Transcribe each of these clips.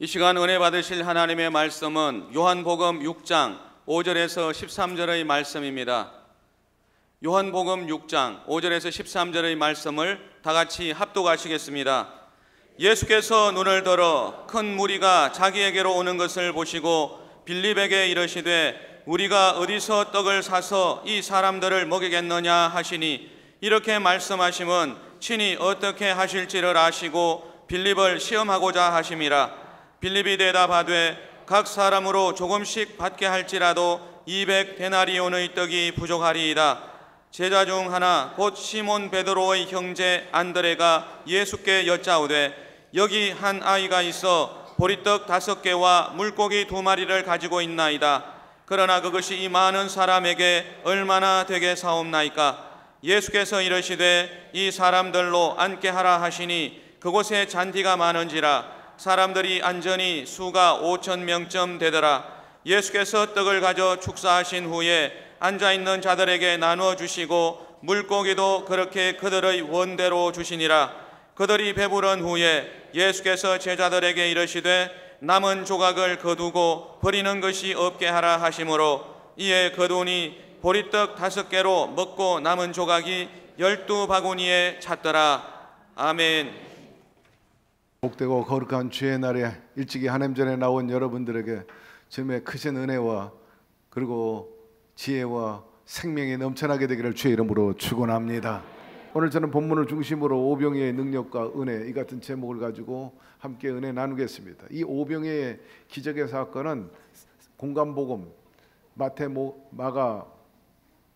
이 시간 은혜 받으실 하나님의 말씀은 요한복음 6장 5절에서 13절의 말씀입니다. 요한복음 6장 5절에서 13절의 말씀을 다 같이 합독하시겠습니다. 예수께서 눈을 들어 큰 무리가 자기에게로 오는 것을 보시고 빌립에게 이르시되 우리가 어디서 떡을 사서 이 사람들을 먹이겠느냐 하시니, 이렇게 말씀하심은 친히 어떻게 하실지를 아시고 빌립을 시험하고자 하심이라. 빌립이 대답하되 각 사람으로 조금씩 받게 할지라도 200데나리온의 떡이 부족하리이다. 제자 중 하나 곧 시몬 베드로의 형제 안드레가 예수께 여짜오되 여기 한 아이가 있어 보리떡 5개와 물고기 2마리를 가지고 있나이다. 그러나 그것이 이 많은 사람에게 얼마나 되게 사옵나이까? 예수께서 이르시되 이 사람들로 앉게 하라 하시니 그곳에 잔디가 많은지라 사람들이 앉으니 수가 5,000명쯤 되더라. 예수께서 떡을 가져 축사하신 후에 앉아있는 자들에게 나누어 주시고 물고기도 그렇게 그들의 원대로 주시니라. 그들이 배부른 후에 예수께서 제자들에게 이르시되 남은 조각을 거두고 버리는 것이 없게 하라 하시므로 이에 거두니 보리떡 5개로 먹고 남은 조각이 12바구니에 찼더라. 아멘. 복되고 거룩한 주의 날에 일찍이 하나님 전에 나온 여러분들에게 주님의 크신 은혜와 그리고 지혜와 생명이 넘쳐나게 되기를 주의 이름으로 축원합니다. 오늘 저는 본문을 중심으로 오병이의 능력과 은혜, 이 같은 제목을 가지고 함께 은혜 나누겠습니다. 이 오병이의 기적의 사건은 공간복음, 마태, 마가,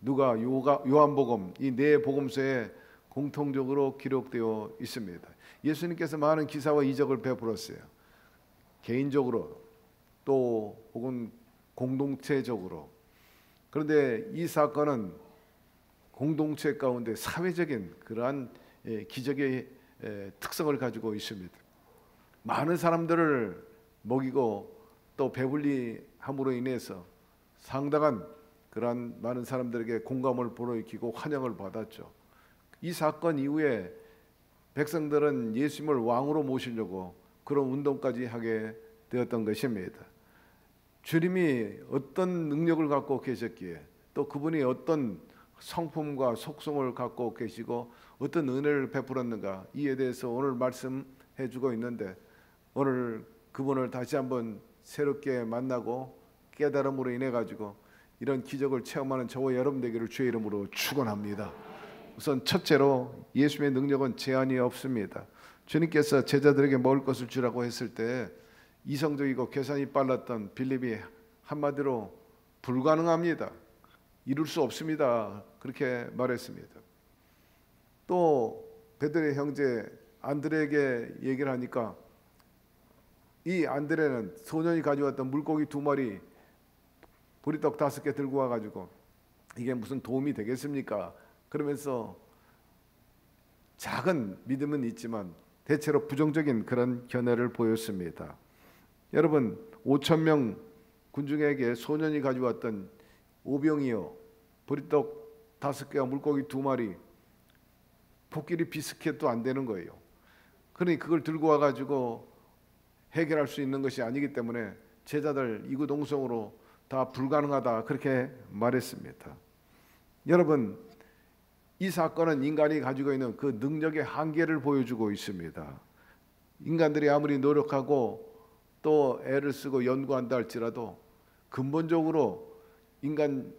누가, 요한복음, 이 네 복음서에 공통적으로 기록되어 있습니다. 예수님께서 많은 기사와 이적을 베풀었어요. 개인적으로 또 혹은 공동체적으로. 그런데 이 사건은 공동체 가운데 사회적인 그러한 기적의 특성을 가지고 있습니다. 많은 사람들을 먹이고 또 배불리함으로 인해서 상당한 그러한 많은 사람들에게 공감을 불어일으키고 환영을 받았죠. 이 사건 이후에 백성들은 예수님을 왕으로 모시려고 그런 운동까지 하게 되었던 것입니다. 주님이 어떤 능력을 갖고 계셨기에, 또 그분이 어떤 성품과 속성을 갖고 계시고 어떤 은혜를 베풀었는가, 이에 대해서 오늘 말씀해 주고 있는데, 오늘 그분을 다시 한번 새롭게 만나고 깨달음으로 인해 가지고 이런 기적을 체험하는 저와 여러분 되기를 주의 이름으로 축원합니다. 우선 첫째로 예수님의 능력은 제한이 없습니다. 주님께서 제자들에게 먹을 것을 주라고 했을 때 이성적이고 계산이 빨랐던 빌립이 한마디로 불가능합니다. 이룰 수 없습니다. 그렇게 말했습니다. 또 베드로의 형제 안드레에게 얘기를 하니까 이 안드레는 소년이 가져왔던 물고기 2마리, 보리떡 5개 들고 와가지고 이게 무슨 도움이 되겠습니까? 그러면서 작은 믿음은 있지만 대체로 부정적인 그런 견해를 보였습니다. 여러분, 5,000명 군중에게 소년이 가져왔던 오병이어, 보리떡 5개와 물고기 2마리, 포끼리 비스켓도 안 되는 거예요. 그러니 그걸 들고 와가지고 해결할 수 있는 것이 아니기 때문에 제자들 이구동성으로 다 불가능하다, 그렇게 말했습니다. 여러분, 이 사건은 인간이 가지고 있는 그 능력의 한계를 보여주고 있습니다. 인간들이 아무리 노력하고 또 애를 쓰고 연구한다 할지라도 근본적으로 인간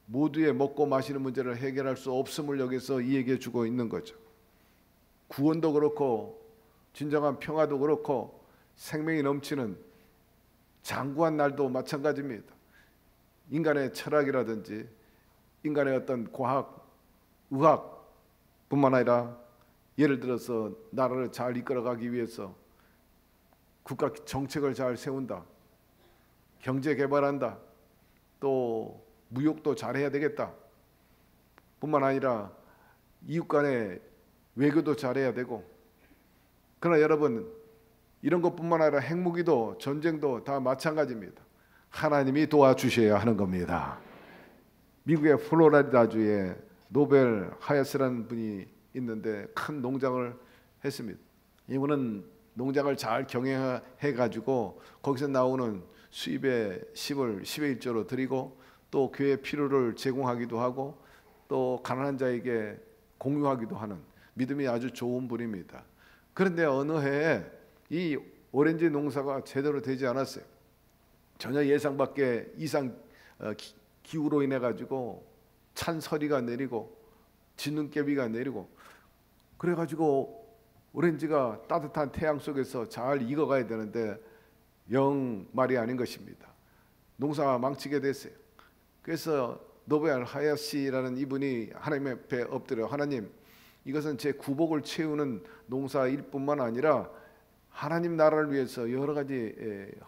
모두의 먹고 마시는 문제를 해결할 수 없음을 여기서 이야기해 주고 있는 거죠. 구원도 그렇고 진정한 평화도 그렇고 생명이 넘치는 장구한 날도 마찬가지입니다. 인간의 철학이라든지 인간의 어떤 과학, 의학뿐만 아니라 예를 들어서 나라를 잘 이끌어가기 위해서 국가 정책을 잘 세운다, 경제 개발한다, 또 무역도 잘해야 되겠다 뿐만 아니라 이웃 간의 외교도 잘해야 되고, 그러나 여러분, 이런 것뿐만 아니라 핵무기도 전쟁도 다 마찬가지입니다. 하나님이 도와주셔야 하는 겁니다. 미국의 플로리다주에 노벨 하야스라는 분이 있는데 큰 농장을 했습니다. 이분은 농장을 잘 경영해 가지고 거기서 나오는 수입의 10을 10의 1조로 드리고 또 교회 필요를 제공하기도 하고 또 가난한 자에게 공유하기도 하는 믿음이 아주 좋은 분입니다. 그런데 어느 해에 이 오렌지 농사가 제대로 되지 않았어요. 전혀 예상 밖의 이상 기후로 인해 가지고 찬서리가 내리고 진눈깨비가 내리고 그래 가지고 오렌지가 따뜻한 태양 속에서 잘 익어가야 되는데 영 말이 아닌 것입니다. 농사가 망치게 됐어요. 그래서 노베알 하야시라는 이분이 하나님 앞에 엎드려 하나님, 이것은 제 구복을 채우는 농사일 뿐만 아니라 하나님 나라를 위해서 여러 가지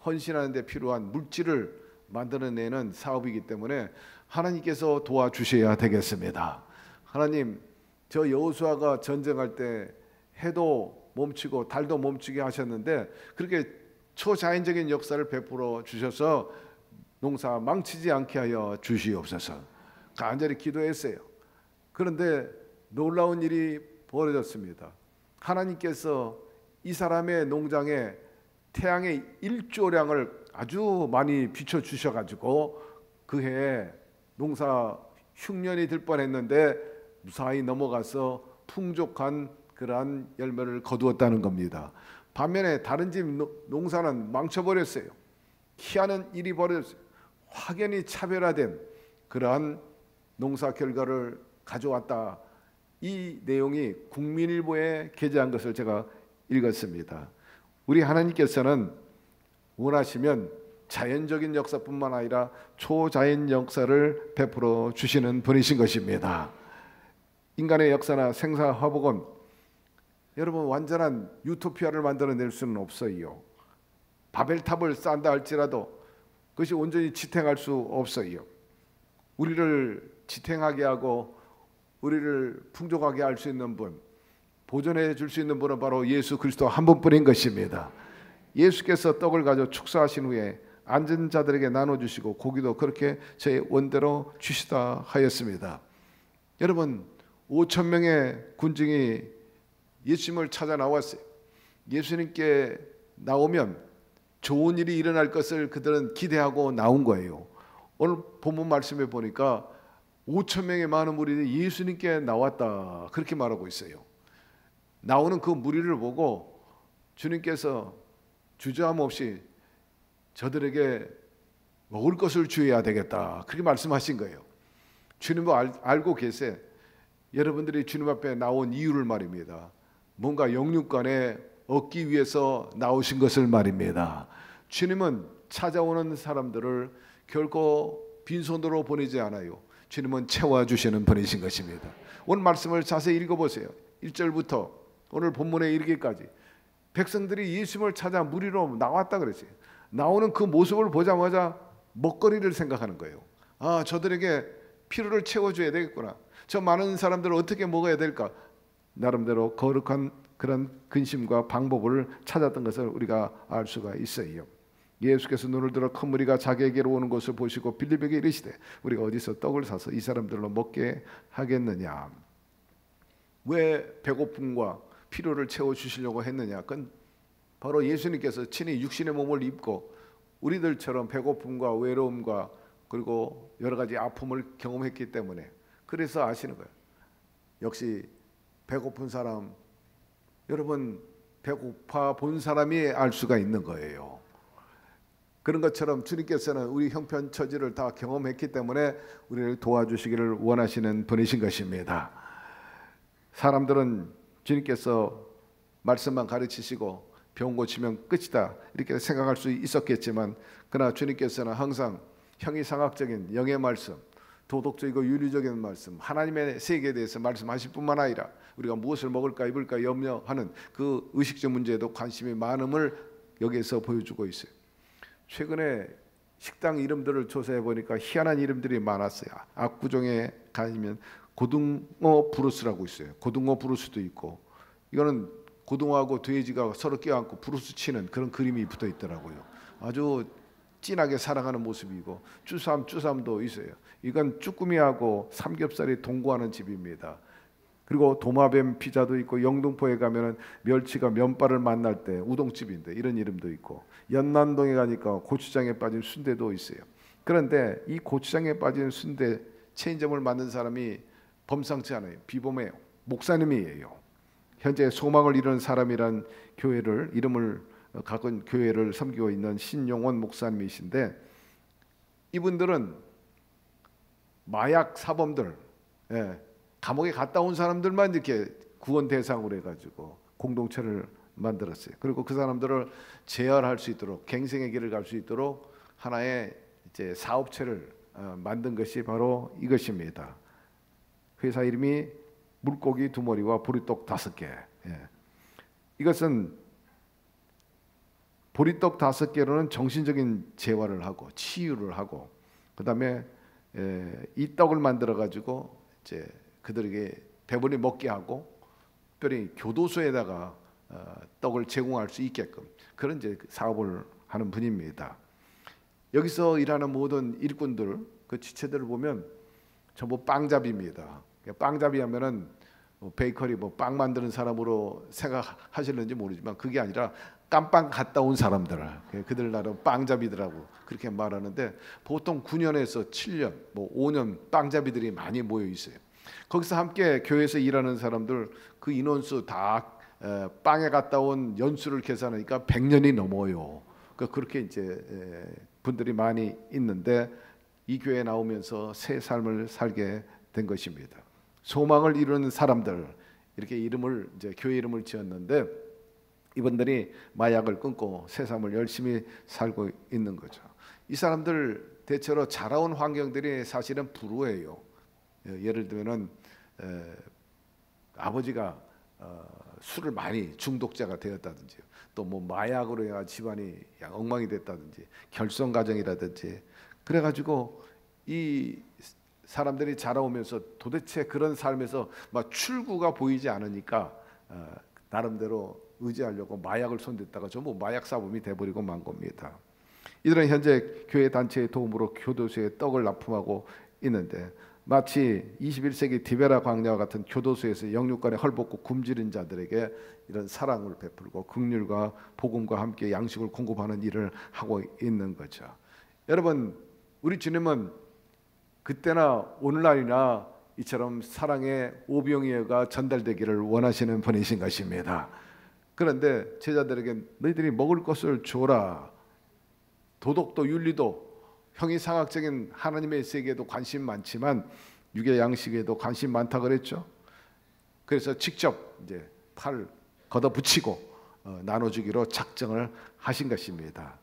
헌신하는 데 필요한 물질을 만들어내는 사업이기 때문에 하나님께서 도와주셔야 되겠습니다. 하나님, 저 여호수아가 전쟁할 때 해도 멈추고 달도 멈추게 하셨는데 그렇게 초자연적인 역사를 베풀어 주셔서 농사 망치지 않게 하여 주시옵소서. 간절히 기도했어요. 그런데 놀라운 일이 벌어졌습니다. 하나님께서 이 사람의 농장에 태양의 1조량을 아주 많이 비춰 주셔가지고 그 해에 농사 흉년이 들 뻔했는데 무사히 넘어가서 풍족한 그러한 열매를 거두었다는 겁니다. 반면에 다른 집 농사는 망쳐버렸어요. 희한한 일이 벌어졌어요. 확연히 차별화된 그러한 농사 결과를 가져왔다. 이 내용이 국민일보에 게재한 것을 제가 읽었습니다. 우리 하나님께서는 원하시면 자연적인 역사뿐만 아니라 초자연 역사를 베풀어 주시는 분이신 것입니다. 인간의 역사나 생사화복은 여러분 완전한 유토피아를 만들어낼 수는 없어요. 바벨탑을 쌓는다 할지라도 그것이 온전히 지탱할 수 없어요. 우리를 지탱하게 하고 우리를 풍족하게 할 수 있는 분, 보존해 줄 수 있는 분은 바로 예수 그리스도 한 분뿐인 것입니다. 예수께서 떡을 가져 축사하신 후에 앉은 자들에게 나눠주시고 고기도 그렇게 제 원대로 주시다 하였습니다. 여러분 5천 명의 군중이 예수님을 찾아 나왔어요. 예수님께 나오면 좋은 일이 일어날 것을 그들은 기대하고 나온 거예요. 오늘 본문 말씀에 보니까 5천 명의 많은 무리들이 예수님께 나왔다 그렇게 말하고 있어요. 나오는 그 무리를 보고 주님께서 주저함 없이 저들에게 먹을 것을 주어야 되겠다 그렇게 말씀하신 거예요. 주님도 알고 계세요. 여러분들이 주님 앞에 나온 이유를 말입니다. 뭔가 영육간에 얻기 위해서 나오신 것을 말입니다. 주님은 찾아오는 사람들을 결코 빈손으로 보내지 않아요. 주님은 채워주시는 분이신 것입니다. 오늘 말씀을 자세히 읽어보세요. 1절부터 오늘 본문에 이르기까지 백성들이 예수님을 찾아 무리로 나왔다 그랬어요. 나오는 그 모습을 보자마자 먹거리를 생각하는 거예요. 아, 저들에게 필요를 채워줘야 되겠구나. 저 많은 사람들을 어떻게 먹어야 될까? 나름대로 거룩한 그런 근심과 방법을 찾았던 것을 우리가 알 수가 있어요. 예수께서 눈을 들어 큰 무리가 자기에게로 오는 것을 보시고 빌립에게 이르시되 우리가 어디서 떡을 사서 이 사람들로 먹게 하겠느냐. 왜 배고픔과 필요를 채워주시려고 했느냐. 그건 바로 예수님께서 친히 육신의 몸을 입고 우리들처럼 배고픔과 외로움과 그리고 여러 가지 아픔을 경험했기 때문에 그래서 아시는 거예요. 역시 배고픈 사람, 여러분 배고파 본 사람이 알 수가 있는 거예요. 그런 것처럼 주님께서는 우리 형편 처지를 다 경험했기 때문에 우리를 도와주시기를 원하시는 분이신 것입니다. 사람들은 주님께서 말씀만 가르치시고 병 고치면 끝이다 이렇게 생각할 수 있었겠지만 그러나 주님께서는 항상 형이상학적인 영의 말씀, 도덕적이고 윤리적인 말씀, 하나님의 세계에 대해서 말씀하실 뿐만 아니라 우리가 무엇을 먹을까 입을까 염려하는 그 의식적 문제에도 관심이 많음을 여기에서 보여주고 있어요. 최근에 식당 이름들을 조사해 보니까 희한한 이름들이 많았어요. 압구정에 가면 고등어 브루스라고 있어요. 고등어 브루스도 있고 이거는 고등어하고 돼지가 서로 껴안고 브루스 치는 그런 그림이 붙어 있더라고요. 아주 진하게 사랑하는 모습이고 쭈삼도 있어요. 이건 쭈꾸미하고 삼겹살이 동거하는 집입니다. 그리고 도마뱀 피자도 있고, 영등포에 가면은 멸치가 면발을 만날 때 우동집인데 이런 이름도 있고, 연남동에 가니까 고추장에 빠진 순대도 있어요. 그런데 이 고추장에 빠진 순대 체인점을 만든 사람이 범상치 않아요. 비범해요. 목사님이에요. 현재 소망을 이루는 사람이란 교회를, 이름을 갖은 교회를 섬기고 있는 신용원 목사님이신데, 이분들은 마약 사범들, 감옥에 갔다 온 사람들만 이렇게 구원 대상으로 해가지고 공동체를 만들었어요. 그리고 그 사람들을 재활할 수 있도록, 갱생의 길을 갈 수 있도록 하나의 이제 사업체를 만든 것이 바로 이것입니다. 회사 이름이 물고기 2마리와 보리떡 5개. 이것은 보리떡 5개로는 정신적인 재활을 하고 치유를 하고, 그다음에 이 떡을 만들어 가지고 이제 그들에게 배불리 먹게 하고, 특별히 교도소에다가 떡을 제공할 수 있게끔 그런 이제 사업을 하는 분입니다. 여기서 일하는 모든 일꾼들, 그 지체들을 보면 전부 빵잡이입니다. 빵잡이 하면은 베이커리 빵 만드는 사람으로 생각하시는지 모르지만 그게 아니라 깜빵 갔다 온 사람들, 그들 나름 빵잡이들하고 그렇게 말하는데, 보통 9년에서 7년, 5년 빵잡이들이 많이 모여 있어요. 거기서 함께 교회에서 일하는 사람들 그 인원수 다 빵에 갔다 온 연수를 계산하니까 100년이 넘어요. 그렇게 이제 분들이 많이 있는데, 이 교회에 나오면서 새 삶을 살게 된 것입니다. 소망을 이루는 사람들, 이렇게 이름을 이제 교회 이름을 지었는데, 이분들이 마약을 끊고 새 삶을 열심히 살고 있는 거죠. 이 사람들 대체로 자라온 환경들이 사실은 불우해요. 예를 들면은 아버지가 술을 많이 중독자가 되었다든지, 또 마약으로 해가 집안이 엉망이 됐다든지, 결손 가정이라든지, 그래가지고 이 사람들이 자라오면서 도대체 그런 삶에서 막 출구가 보이지 않으니까 나름대로 의지하려고 마약을 손댔다가 전부 마약 사범이 돼버리고 만 겁니다. 이들은 현재 교회 단체의 도움으로 교도소에 떡을 납품하고 있는데, 마치 21세기 디베라 광야와 같은 교도소에서 영육간에 헐벗고 굶주린 자들에게 이런 사랑을 베풀고 긍휼과 복음과 함께 양식을 공급하는 일을 하고 있는 거죠. 여러분, 우리 주님은 그때나 오늘날이나 이처럼 사랑의 오병이어가 전달되기를 원하시는 분이신 것입니다. 그런데 제자들에게 너희들이 먹을 것을 줘라. 도덕도 윤리도 형이상학적인 하나님의 세계에도 관심 많지만 육의 양식에도 관심 많다 그랬죠. 그래서 직접 이제 팔 걷어붙이고 나눠주기로 작정을 하신 것입니다.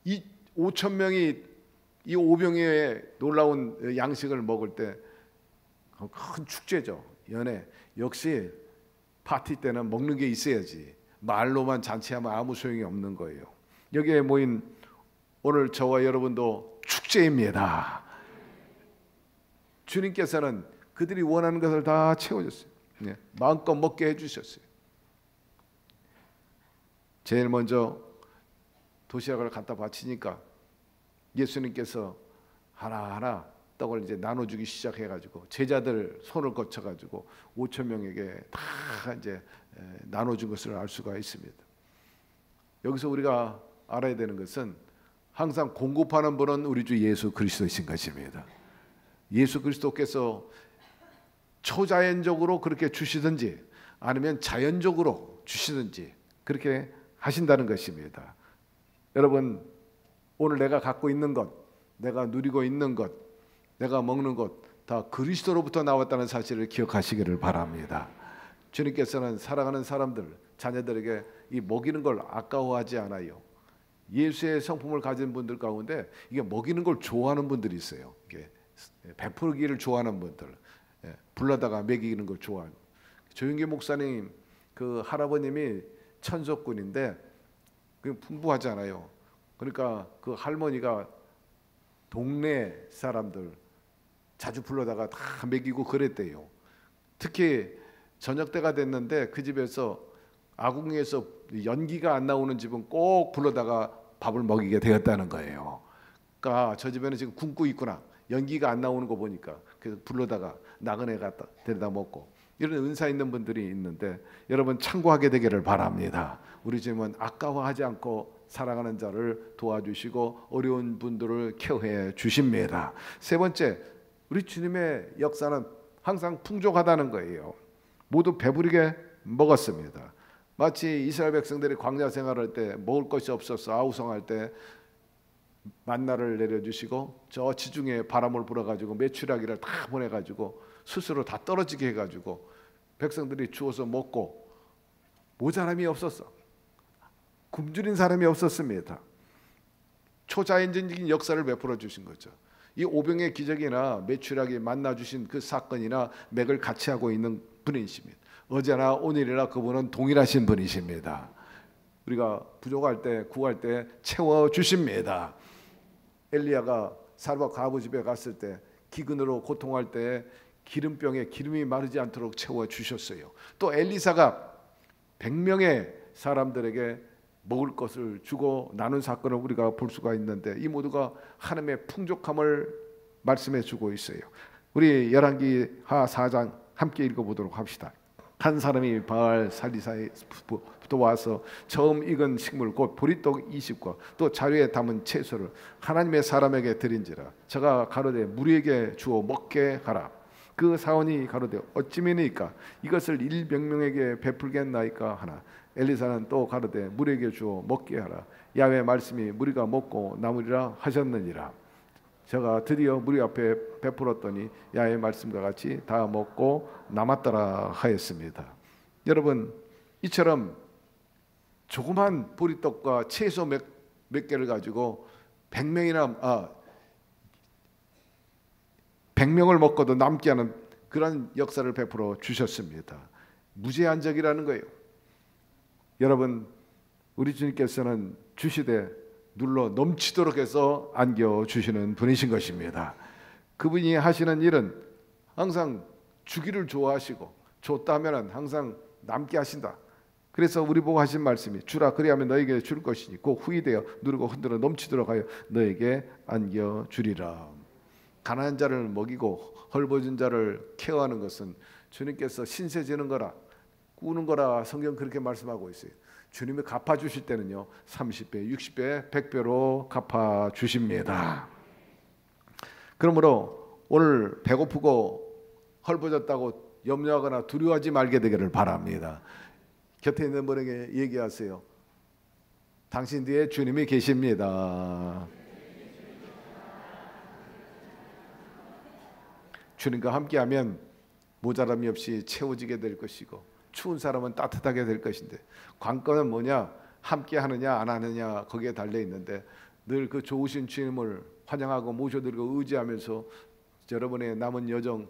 이 5천 명이 이 오병이어의 놀라운 양식을 먹을 때 큰 축제죠. 연회. 역시 파티 때는 먹는 게 있어야지. 말로만 잔치하면 아무 소용이 없는 거예요. 여기에 모인 오늘 저와 여러분도 축제입니다. 주님께서는 그들이 원하는 것을 다 채워줬어요. 마음껏 먹게 해주셨어요. 제일 먼저 도시락을 갖다 바치니까 예수님께서 하나하나 떡을 이제 나눠주기 시작해가지고 제자들 손을 거쳐가지고 5천 명에게 다 이제 나눠준 것을 알 수가 있습니다. 여기서 우리가 알아야 되는 것은 항상 공급하는 분은 우리 주 예수 그리스도이신 것입니다. 예수 그리스도께서 초자연적으로 그렇게 주시든지 아니면 자연적으로 주시든지 그렇게 하신다는 것입니다. 여러분, 오늘 내가 갖고 있는 것, 내가 누리고 있는 것, 내가 먹는 것 다 그리스도로부터 나왔다는 사실을 기억하시기를 바랍니다. 주님께서는 사랑하는 사람들, 자녀들에게 이 먹이는 걸 아까워하지 않아요. 예수의 성품을 가진 분들 가운데 이게 먹이는 걸 좋아하는 분들이 있어요. 이게 베풀기를 좋아하는 분들, 불러다가 먹이는 걸 좋아하는. 조윤기 목사님 그 할아버님이 천석군인데 풍부하잖아요. 그러니까 그 할머니가 동네 사람들 자주 불러다가 다 먹이고 그랬대요. 특히 저녁 때가 됐는데 그 집에서 아궁이에서 연기가 안 나오는 집은 꼭 불러다가 밥을 먹이게 되었다는 거예요. 그러니까 저 집에는 지금 굶고 있구나. 연기가 안 나오는 거 보니까. 그래서 불러다가 나그네 갖다 데려다 먹고 이런 은사 있는 분들이 있는데 여러분 참고하게 되기를 바랍니다. 우리 주님은 아까워하지 않고 사랑하는 자를 도와주시고 어려운 분들을 케어해 주십니다. 세 번째, 우리 주님의 역사는 항상 풍족하다는 거예요. 모두 배부르게 먹었습니다. 마치 이스라엘 백성들이 광야 생활할 때 먹을 것이 없어서 아우성할 때 만나를 내려주시고 저 지중해 바람을 불어가지고 메추라기를 다 보내가지고 스스로 다 떨어지게 해가지고 백성들이 주워서 먹고 모자람이 없었어. 굶주린 사람이 없었습니다. 초자연적인 역사를 베풀어 주신 거죠. 이 오병의 기적이나 메추라기 만나 주신 그 사건이나 맥을 같이 하고 있는 분이십니다. 어제나 오늘이나 그분은 동일하신 분이십니다. 우리가 부족할 때 구할 때 채워 주십니다. 엘리야가 사르밧 과부 집에 갔을 때 기근으로 고통할 때 기름병에 기름이 마르지 않도록 채워 주셨어요. 또 엘리사가 100명의 사람들에게 먹을 것을 주고 나눈 사건을 우리가 볼 수가 있는데 이 모두가 하나님의 풍족함을 말씀해 주고 있어요. 우리 열왕기하 4장 함께 읽어보도록 합시다. 한 사람이 바알 살리사에부터 와서 처음 익은 식물 곧 보리떡 20과 또 자루에 담은 채소를 하나님의 사람에게 드린지라. 저가 가로되 무리에게 주어 먹게 하라. 그 사원이 가로되 어찌미니까 이것을 100명에게 베풀겠나이까 하나. 엘리사는 또 가로되 무리에게 주어 먹게 하라. 야훼의 말씀이 무리가 먹고 남으리라 하셨느니라. 제가 드디어 무리 앞에 베풀었더니 야훼의 말씀과 같이 다 먹고 남았더라 하였습니다. 여러분, 이처럼 조그만 보리떡과 채소 몇 개를 가지고 100명을 먹고도 남게 하는 그런 역사를 베풀어 주셨습니다. 무제한적이라는 거예요. 여러분, 우리 주님께서는 주시되 눌러 넘치도록 해서 안겨 주시는 분이신 것입니다. 그분이 하시는 일은 항상 주기를 좋아하시고 줬다 하면 항상 남게 하신다. 그래서 우리 보고 하신 말씀이 주라 그리하면 너에게 줄 것이니 곧 후이되어 누르고 흔들어 넘치도록 하여 너에게 안겨 주리라. 가난한 자를 먹이고 헐벗은 자를 케어하는 것은 주님께서 신세 지는 거라 꾸는 거라 성경 그렇게 말씀하고 있어요. 주님이 갚아주실 때는요 30배, 60배, 100배로 갚아주십니다. 그러므로 오늘 배고프고 헐벗었다고 염려하거나 두려워하지 말게 되기를 바랍니다. 곁에 있는 분에게 얘기하세요. 당신 뒤에 주님이 계십니다. 주님과 함께하면 모자람이 없이 채워지게 될 것이고 추운 사람은 따뜻하게 될 것인데 관건은 뭐냐? 함께 하느냐 안 하느냐 거기에 달려 있는데 늘 그 좋으신 주님을 환영하고 모셔드리고 의지하면서 여러분의 남은 여정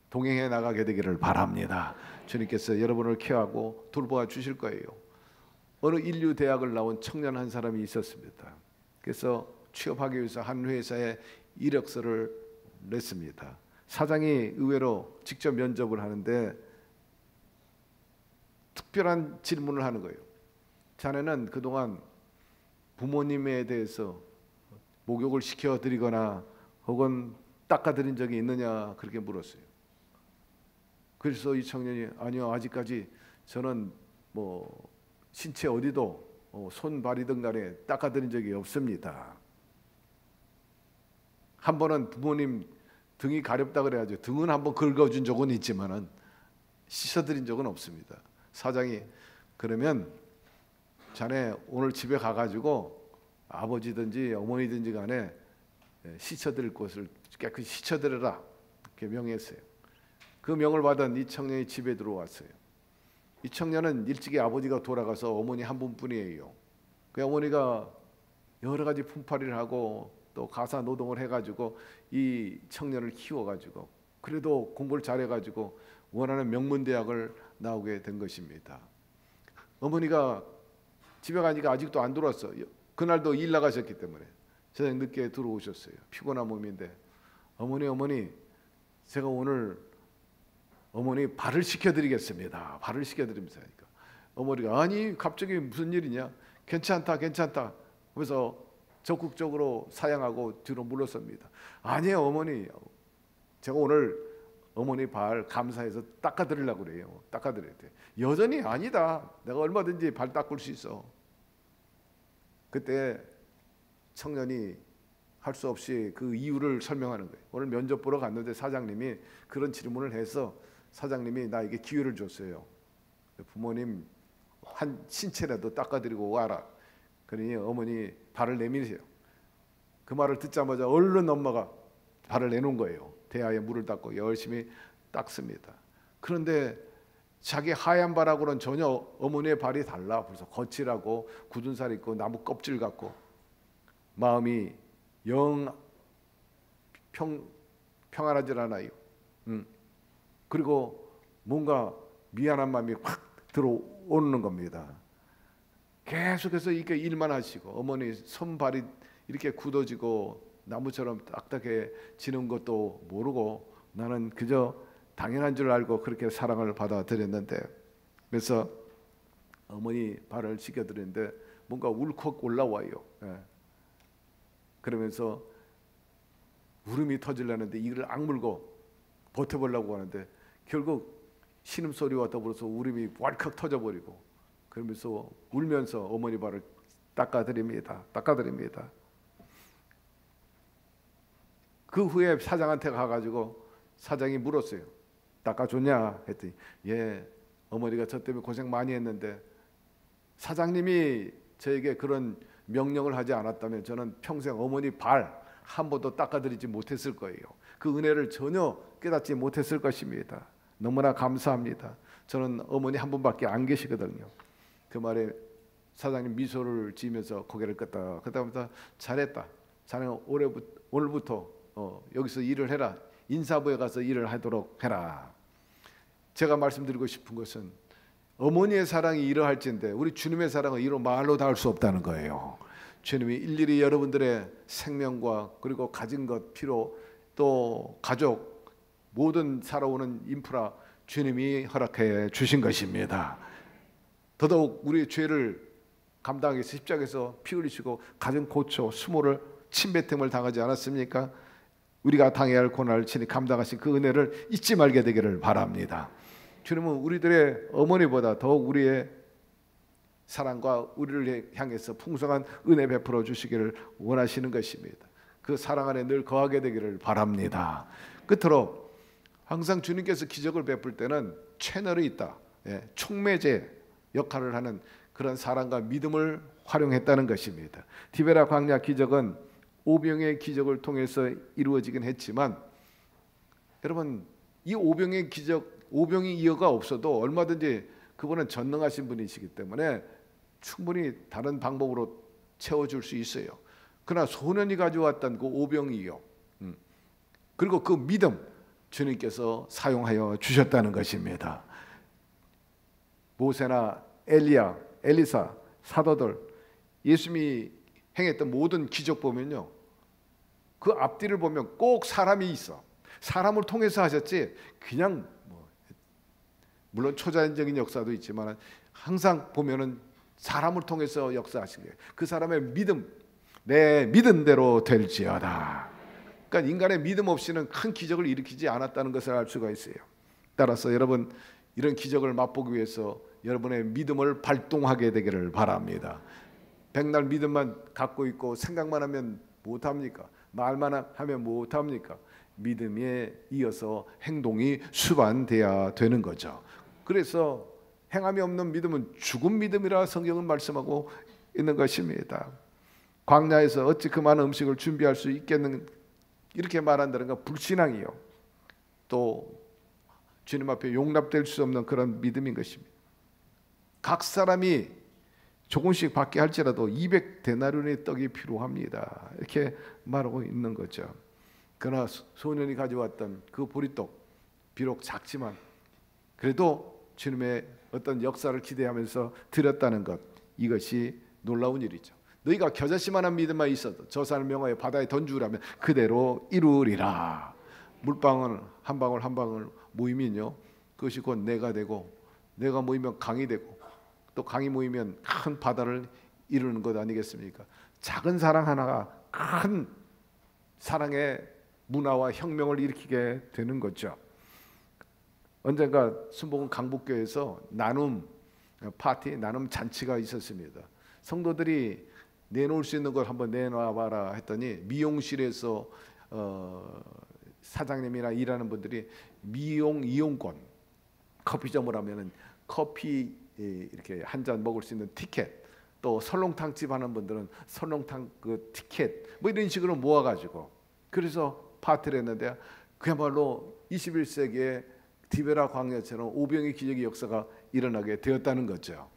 동행해 나가게 되기를 바랍니다. 주님께서 여러분을 케어하고 돌보아 주실 거예요. 어느 인류 대학을 나온 청년 한 사람이 있었습니다. 그래서 취업하기 위해서 한 회사에 이력서를 냈습니다. 사장이 의외로 직접 면접을 하는데 특별한 질문을 하는 거예요. 자네는 그동안 부모님에 대해서 목욕을 시켜드리거나 혹은 닦아드린 적이 있느냐 그렇게 물었어요. 그래서 이 청년이 아니요 아직까지 저는 뭐 신체 어디도 손 발이든 간에 닦아드린 적이 없습니다. 한 번은 부모님 등이 가렵다 그래가지고 등은 한번 긁어준 적은 있지만은 씻어드린 적은 없습니다. 사장이 그러면 자네 오늘 집에 가가지고 아버지든지 어머니든지 간에 씻어드릴 것을 깨끗이 씻어드려라 이렇게 명했어요. 그 명을 받은 이 청년이 집에 들어왔어요. 이 청년은 일찍이 아버지가 돌아가서 어머니 한 분뿐이에요. 그 어머니가 여러 가지 품팔이를 하고 또 가사 노동을 해가지고 이 청년을 키워가지고 그래도 공부를 잘해가지고 원하는 명문대학을 나오게 된 것입니다. 어머니가 집에 가니까 아직도 안 들어왔어. 그날도 일 나가셨기 때문에 저녁 늦게 들어오셨어요. 피곤한 몸인데 어머니 제가 오늘 어머니 발을 씻겨드리겠습니다. 발을 씻겨드리면서 하니까 어머니가 아니 갑자기 무슨 일이냐? 괜찮다 하면서 적극적으로 사양하고 뒤로 물러섭니다. 아니에요 어머니 제가 오늘 어머니 발 감사해서 닦아드리려고 그래요. 닦아드려야 돼. 여전히 아니다. 내가 얼마든지 발 닦을 수 있어. 그때 청년이 할 수 없이 그 이유를 설명하는 거예요. 오늘 면접 보러 갔는데 사장님이 그런 질문을 해서 사장님이 나에게 기회를 줬어요. 부모님 한 신체라도 닦아드리고 와라. 그러니 어머니 발을 내미세요. 그 말을 듣자마자 얼른 엄마가 발을 내놓은 거예요. 대야에 물을 닦고 열심히 닦습니다. 그런데 자기 하얀 발하고는 전혀 어머니의 발이 달라. 그래서 거칠하고 굳은 살 있고 나무 껍질 같고 마음이 영 평안하질 않아요. 그리고 뭔가 미안한 마음이 확 들어오는 겁니다. 계속해서 이렇게 일만 하시고 어머니 손발이 이렇게 굳어지고 나무처럼 딱딱해지는 것도 모르고 나는 그저 당연한 줄 알고 그렇게 사랑을 받아들였는데, 그래서 어머니 발을 씻겨드리는데 뭔가 울컥 올라와요. 그러면서 울음이 터지려는데 이를 악물고 버텨보려고 하는데 결국 신음소리와 더불어서 울음이 왈칵 터져버리고, 그러면서 울면서 어머니 발을 닦아드립니다. 그 후에 사장한테 가가지고 사장이 물었어요. 닦아줬냐 했더니 예, 어머니가 저 때문에 고생 많이 했는데 사장님이 저에게 그런 명령을 하지 않았다면 저는 평생 어머니 발 한 번도 닦아드리지 못했을 거예요. 그 은혜를 전혀 깨닫지 못했을 것입니다. 너무나 감사합니다. 저는 어머니 한 분밖에 안 계시거든요. 그 말에 사장님 미소를 지으면서 고개를 끄덕. 그다음부터 잘했다. 자네는 오늘부터 여기서 일을 해라. 인사부에 가서 일을 하도록 해라. 제가 말씀드리고 싶은 것은 어머니의 사랑이 이러할진데 우리 주님의 사랑은 이로 말로 다 할 수 없다는 거예요. 주님이 일일이 여러분들의 생명과 그리고 가진 것, 필요, 또 가족, 모든 살아오는 인프라 주님이 허락해 주신 것입니다. 더더욱 우리의 죄를 감당하기 위해서 십자가에서 피 흘리시고 가진 고초, 수모를 침뱉음을 당하지 않았습니까? 우리가 당해야 할 고난을 친히 감당하신 그 은혜를 잊지 말게 되기를 바랍니다. 주님은 우리들의 어머니보다 더욱 우리의 사랑과 우리를 향해서 풍성한 은혜 베풀어 주시기를 원하시는 것입니다. 그 사랑 안에 늘 거하게 되기를 바랍니다. 끝으로 항상 주님께서 기적을 베풀 때는 채널이 있다. 촉매제 역할을 하는 그런 사랑과 믿음을 활용했다는 것입니다. 디베라 광야 기적은 오병의 기적을 통해서 이루어지긴 했지만 여러분 이 오병의 기적, 오병이 이어가 없어도 얼마든지 그분은 전능하신 분이시기 때문에 충분히 다른 방법으로 채워줄 수 있어요. 그러나 소년이 가져왔던 그 오병이요, 그리고 그 믿음 주님께서 사용하여 주셨다는 것입니다. 모세나 엘리야, 엘리사, 사도들 예수님이 행했던 모든 기적 보면요, 그 앞뒤를 보면 꼭 사람이 있어. 사람을 통해서 하셨지 그냥 물론 초자연적인 역사도 있지만 항상 보면은 사람을 통해서 역사하신 거예요. 그 사람의 믿음, 내 믿은 대로 될지어다. 그러니까 인간의 믿음 없이는 큰 기적을 일으키지 않았다는 것을 알 수가 있어요. 따라서 여러분 이런 기적을 맛보기 위해서 여러분의 믿음을 발동하게 되기를 바랍니다. 백날 믿음만 갖고 있고 생각만 하면 못합니까? 말만 하면 못합니까? 믿음에 이어서 행동이 수반돼야 되는 거죠. 그래서 행함이 없는 믿음은 죽은 믿음이라 성경은 말씀하고 있는 것입니다. 광야에서 어찌 그 많은 음식을 준비할 수 있겠는, 이렇게 말한다는 건 불신앙이요, 또 주님 앞에 용납될 수 없는 그런 믿음인 것입니다. 각 사람이 조금씩 받게 할지라도 200데나리온의 떡이 필요합니다. 이렇게 말하고 있는 거죠. 그러나 소년이 가져왔던 그 보리떡 비록 작지만 그래도 주님의 어떤 역사를 기대하면서 드렸다는 것, 이것이 놀라운 일이죠. 너희가 겨자씨만한 믿음만 있어도 저 산을 명하여 바다에 던주라면 그대로 이루리라. 물방울 한 방울 한 방울 모이면요, 그것이 곧 내가 되고, 내가 모이면 강이 되고, 또 강이 모이면 큰 바다를 이루는 것 아니겠습니까? 작은 사랑 하나가 큰 사랑의 문화와 혁명을 일으키게 되는 거죠. 언젠가 순복음 강북교회에서 나눔 파티, 나눔 잔치가 있었습니다. 성도들이 내놓을 수 있는 걸 한번 내놔봐라 했더니 미용실에서 사장님이나 일하는 분들이 미용 이용권, 커피점을 하면은 커피 이렇게 한 잔 먹을 수 있는 티켓, 또 설렁탕집 하는 분들은 설렁탕 그 티켓 뭐 이런 식으로 모아가지고 그래서 파티를 했는데 그야말로 21세기의 디베라 광야처럼 오병의 기적의 역사가 일어나게 되었다는 거죠.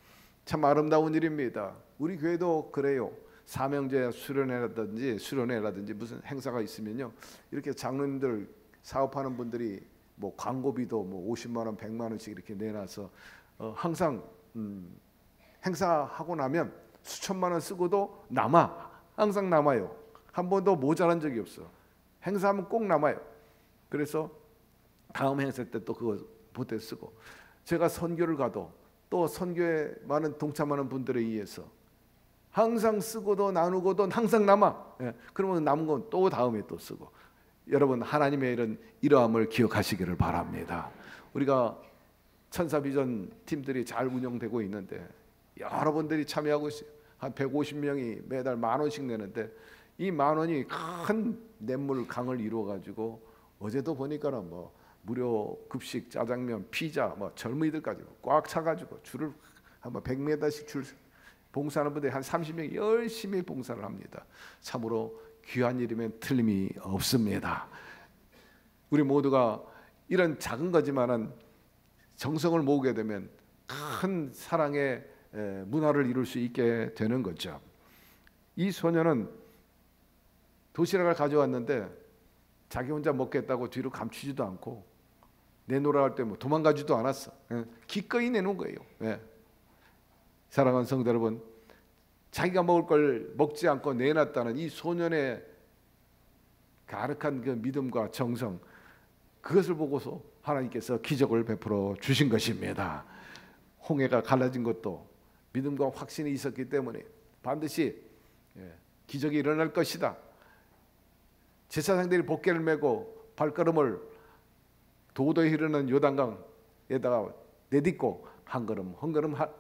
참 아름다운 일입니다. 우리 교회도 그래요. 사명제 수련회라든지 무슨 행사가 있으면요, 이렇게 장로님들 사업하는 분들이 뭐 광고비도 뭐 50만 원, 100만 원씩 이렇게 내놔서 항상 행사하고 나면 수천만 원 쓰고도 항상 남아요. 한 번도 모자란 적이 없어. 행사하면 꼭 남아요. 그래서 다음 행사 때 또 그거 보태 쓰고, 제가 선교를 가도 또 선교에 많은 동참하는 분들에 의해서 항상 쓰고도 나누고도 항상 남아. 그러면 남은 건 또 다음에 또 쓰고. 여러분, 하나님의 이런 이러함을 기억하시기를 바랍니다. 우리가 천사비전 팀들이 잘 운영되고 있는데 여러분들이 참여하고 있어요. 한 150명이 매달 10,000원씩 내는데 이 10,000원이 큰 냇물 강을 이루어 가지고 어제도 보니까는 뭐 무료 급식, 짜장면, 피자, 뭐 젊은이들까지 꽉 차가지고 줄을 한 100m씩 줄 봉사하는 분들이 한 30명이 열심히 봉사를 합니다. 참으로 귀한 일이면 틀림이 없습니다. 우리 모두가 이런 작은 거지만은 정성을 모으게 되면 큰 사랑의 문화를 이룰 수 있게 되는 거죠. 이 소녀는 도시락을 가져왔는데 자기 혼자 먹겠다고 뒤로 감추지도 않고 내놓으라 할 때 뭐 도망가지도 않았어. 기꺼이 내놓은 거예요. 사랑하는 성도 여러분, 자기가 먹을 걸 먹지 않고 내놨다는 이 소년의 가득한 그 믿음과 정성, 그것을 보고서 하나님께서 기적을 베풀어 주신 것입니다. 홍해가 갈라진 것도 믿음과 확신이 있었기 때문에 반드시 기적이 일어날 것이다. 제사장들이 복개를 메고 발걸음을 도도히 흐르는 요단강에다가 내딛고 한 걸음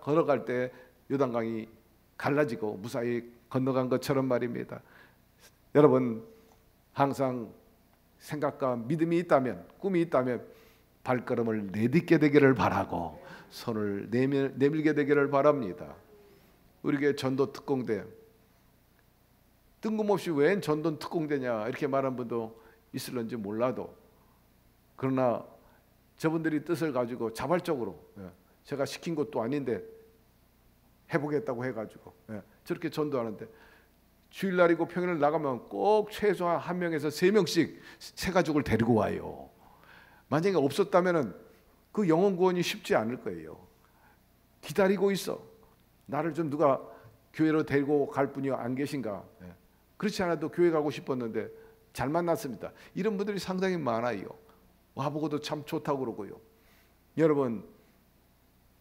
걸어갈 때 요단강이 갈라지고 무사히 건너간 것처럼 말입니다. 여러분, 항상 생각과 믿음이 있다면, 꿈이 있다면 발걸음을 내딛게 되기를 바라고 손을 내밀게 되기를 바랍니다. 우리 교회 전도 특공대, 뜬금없이 웬 전도 특공대냐 이렇게 말한 분도 있을런지 몰라도, 그러나 저분들이 뜻을 가지고 자발적으로 제가 시킨 것도 아닌데 해보겠다고 해가지고 저렇게 전도하는데, 주일날이고 평일날 나가면 꼭 최소한 1명에서 3명씩 새 가족을 데리고 와요. 만약에 없었다면 그 영혼 구원이 쉽지 않을 거예요. 기다리고 있어. 나를 좀 누가 교회로 데리고 갈 분이 안 계신가. 그렇지 않아도 교회 가고 싶었는데 잘 만났습니다. 이런 분들이 상당히 많아요. 와보고도 참 좋다고 그러고요. 여러분,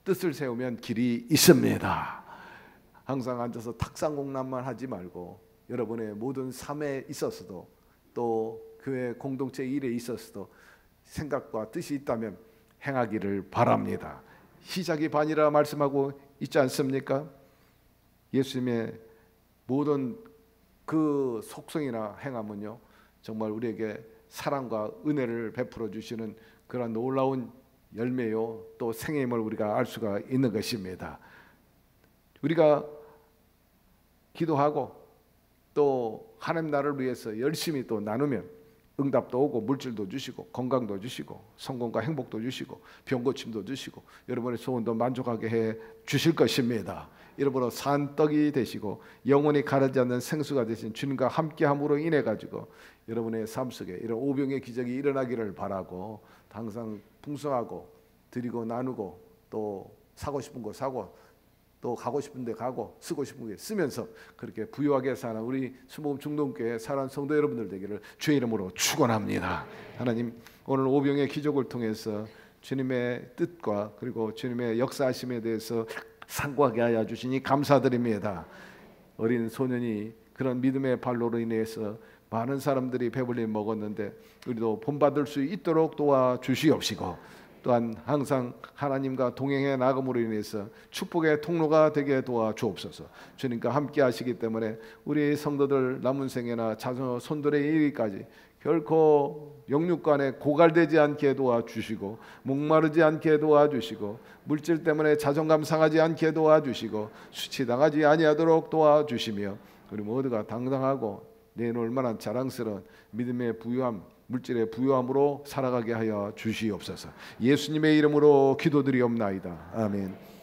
뜻을 세우면 길이 있습니다. 항상 앉아서 탁상공람만 하지 말고 여러분의 모든 삶에 있어서도 또 교회 공동체 일에 있어서도 생각과 뜻이 있다면 행하기를 바랍니다. 시작이 반이라 말씀하고 있지 않습니까? 예수님의 모든 그 속성이나 행함은요, 정말 우리에게 사랑과 은혜를 베풀어 주시는 그런 놀라운 열매요, 또 생애임을 우리가 알 수가 있는 것입니다. 우리가 기도하고 또 하나님 나라를 위해서 열심히 또 나누면 응답도 오고 물질도 주시고 건강도 주시고 성공과 행복도 주시고 병고침도 주시고 여러분의 소원도 만족하게 해 주실 것입니다. 여러분은 산떡이 되시고 영원히 가라지 않는 생수가 되신 주님과 함께함으로 인해 가지고 여러분의 삶 속에 이런 오병의 기적이 일어나기를 바라고, 항상 풍성하고 드리고 나누고 또 사고 싶은 거 사고 또 가고 싶은 데 가고 쓰고 싶은 게 쓰면서 그렇게 부유하게 사는 우리 수목음 중동교회 사랑하는 성도 여러분들 되기를 주의 이름으로 축원합니다. 하나님, 오늘 오병의 기적을 통해서 주님의 뜻과 그리고 주님의 역사하심에 대해서 상고하게 하여 주시니 감사드립니다. 어린 소년이 그런 믿음의 발로로 인해서 많은 사람들이 배불리 먹었는데 우리도 본받을 수 있도록 도와주시옵시고, 또한 항상 하나님과 동행해 나감으로 인해서 축복의 통로가 되게 도와주옵소서. 주님과 함께 하시기 때문에 우리 성도들 남은 생애나 자손 손들의 이르기까지 결코 영육간에 고갈되지 않게 도와주시고, 목마르지 않게 도와주시고, 물질 때문에 자존감 상하지 않게 도와주시고, 수치당하지 아니하도록 도와주시며, 우리 모두가 당당하고 내놓을 만한 자랑스러운 믿음의 부유함, 물질의 부유함으로 살아가게 하여 주시옵소서. 예수님의 이름으로 기도드리옵나이다. 아멘.